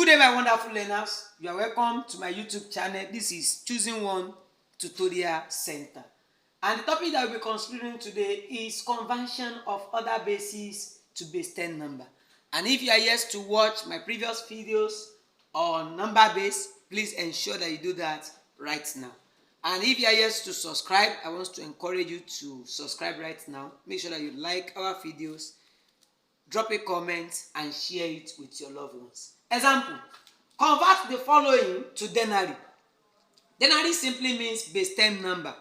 Good day, my wonderful learners. You are welcome to my YouTube channel. This is Choosing One Tutorial Center. And the topic that we'll be considering today is conversion of other bases to base 10 number. And if you are yet to watch my previous videos on number base, please ensure that you do that right now. And if you are yet to subscribe, I want to encourage you to subscribe right now. Make sure that you like our videos, drop a comment, and share it with your loved ones. Example, convert the following to denary. Denary simply means base 10 number,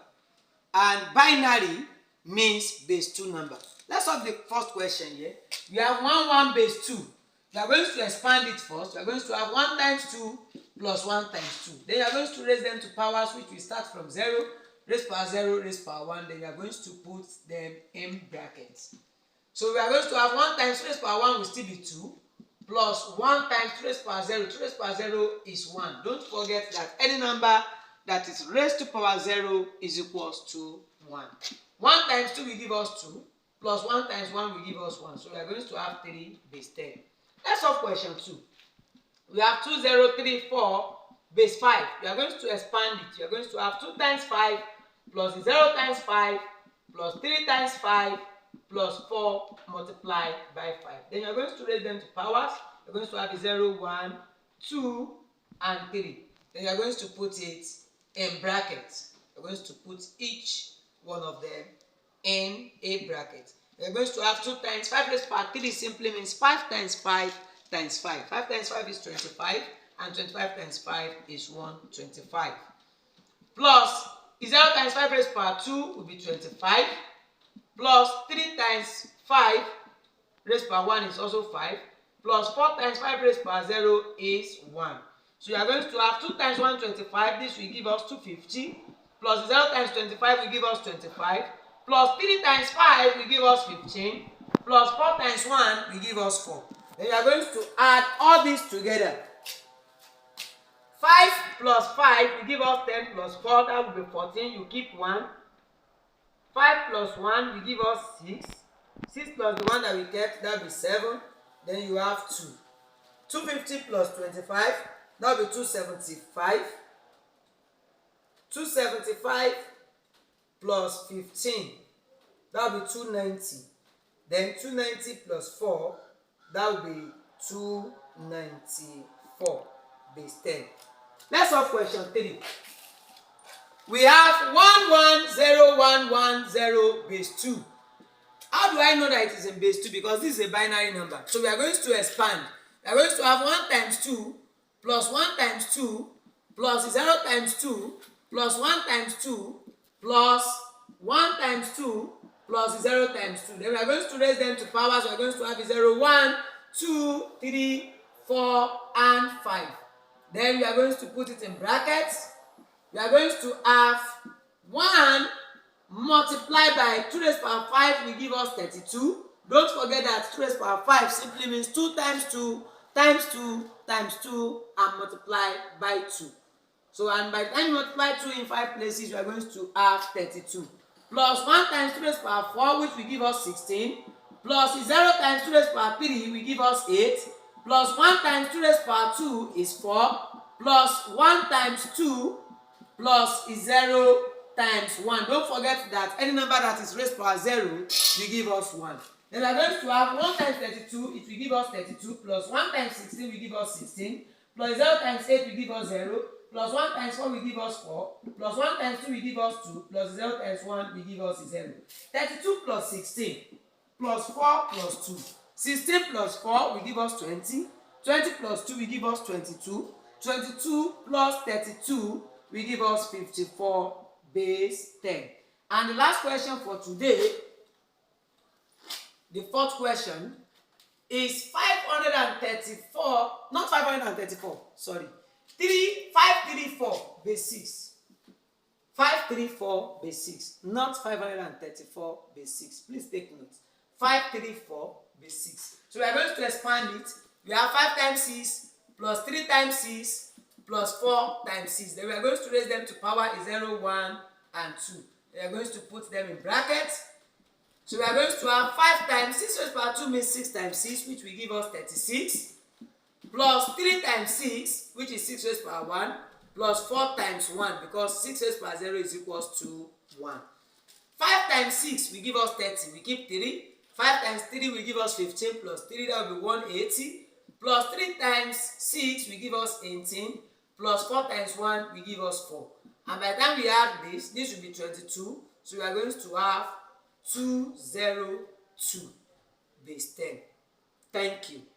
and binary means base 2 number. Let's solve the first question here. We have 1 base 2. We are going to expand it first. We are going to have 1 times 2 plus 1 times 2. Then you are going to raise them to powers which will start from 0, raised power 0, raised power 1. Then you are going to put them in brackets. So we are going to have 1 times 2 raised power 1 will still be 2, plus 1 times 2 raised power 0. 2 raised power 0 is 1. Don't forget that any number that is raised to power 0 is equals to 1. 1 times 2 will give us 2, plus 1 times 1 will give us 1. So we are going to have 3 base 10. Let's solve question 2. We have 2, 0, 3, 4 base 5. We are going to expand it. You are going to have 2 times 5 plus 0 times 5 plus 3 times 5 plus 4 multiplied by 5. Then you are going to raise them to powers. You are going to have 0, 1, 2, and 3. Then you are going to put it in brackets. You are going to put each one of them in a bracket. You are going to have 2 times 5 raised to power 3 simply means 5 times 5 times 5. 5 times 5 is 25, and 25 times 5 is 125. Plus 0 times 5 raised to power 2 will be 25. Plus 3 times 5 raised to power 1 is also 5. Plus 4 times 5 raised to power 0 is 1. So you are going to have 2 times 1, 25. This will give us 250. Plus 0 times 25 will give us 25. Plus 3 times 5 will give us 15. Plus 4 times 1 will give us 4. Then you are going to add all these together. 5 plus 5 will give us 10 plus 4. That will be 14. You keep 1. 5 plus 1 will give us 6. 6 plus the one that we kept, that will be 7. Then you have 2. 250 plus 25, that will be 275. 275 plus 15, that will be 290. Then 290 plus 4, that will be 294 base 10. Let's solve question 3. We have 110 base 2. How do I know that it is in base 2? Because this is a binary number. So we are going to expand. We are going to have 1 times 2 plus 1 times 2 plus 0 times 2 plus 1 times 2 plus 1 times 2 plus 0 times 2. Then we are going to raise them to powers. We are going to have 0, 1, 2, 3, 4, and 5. Then we are going to put it in brackets. We are going to have 1 multiplied by 2 raised to power 5 will give us 32. Don't forget that 2 raised to power 5 simply means 2 times 2 times 2 times 2 and multiplied by 2. So, and by the time you multiply 2 in 5 places, you are going to have 32. Plus 1 times 2 raised to power 4, which will give us 16. Plus 0 times 2 raised to power 3 will give us 8. Plus 1 times 2 raised to power 2 is 4. Plus 1 times 2 plus 0 times 1. Don't forget that any number that is raised to power 0 will give us 1. Then we are going to have 1 times 32, it will give us 32, plus 1 times 16 will give us 16, plus 0 times 8 will give us 0, plus 1 times 4 will give us 4, plus 1 times 2 will give us 2, plus 0 times 1 will give us 0. 32 plus 16 plus 4 plus 2. 16 plus 4 will give us 20. 20 plus 2 will give us 22. 22 plus 32 will give us 54 base 10. And the last question for today, the fourth question, is 534, not 534, sorry, 534 base 6. 534 base 6, not 534 base 6. Please take note. 534 base 6. So we are going to expand it. We have 5 times 6 plus 3 times 6 plus 4 times 6. Then we are going to raise them to power 0, 1, and 2. We are going to put them in brackets. So we are going to have 5 times 6 raised to power 2 means 6 times 6, which will give us 36. plus 3 times 6, which is 6 raised power 1, plus 4 times 1, because 6 raised power 0 is equals to 1. 5 times 6 will give us 30. We keep 3. 5 times 3 will give us 15, plus 3, that will be 180. Plus 3 times 6 will give us 18. Plus 4 times 1 will give us 4. And by the time we add this will be 22. So we are going to have 202 base 10. Thank you.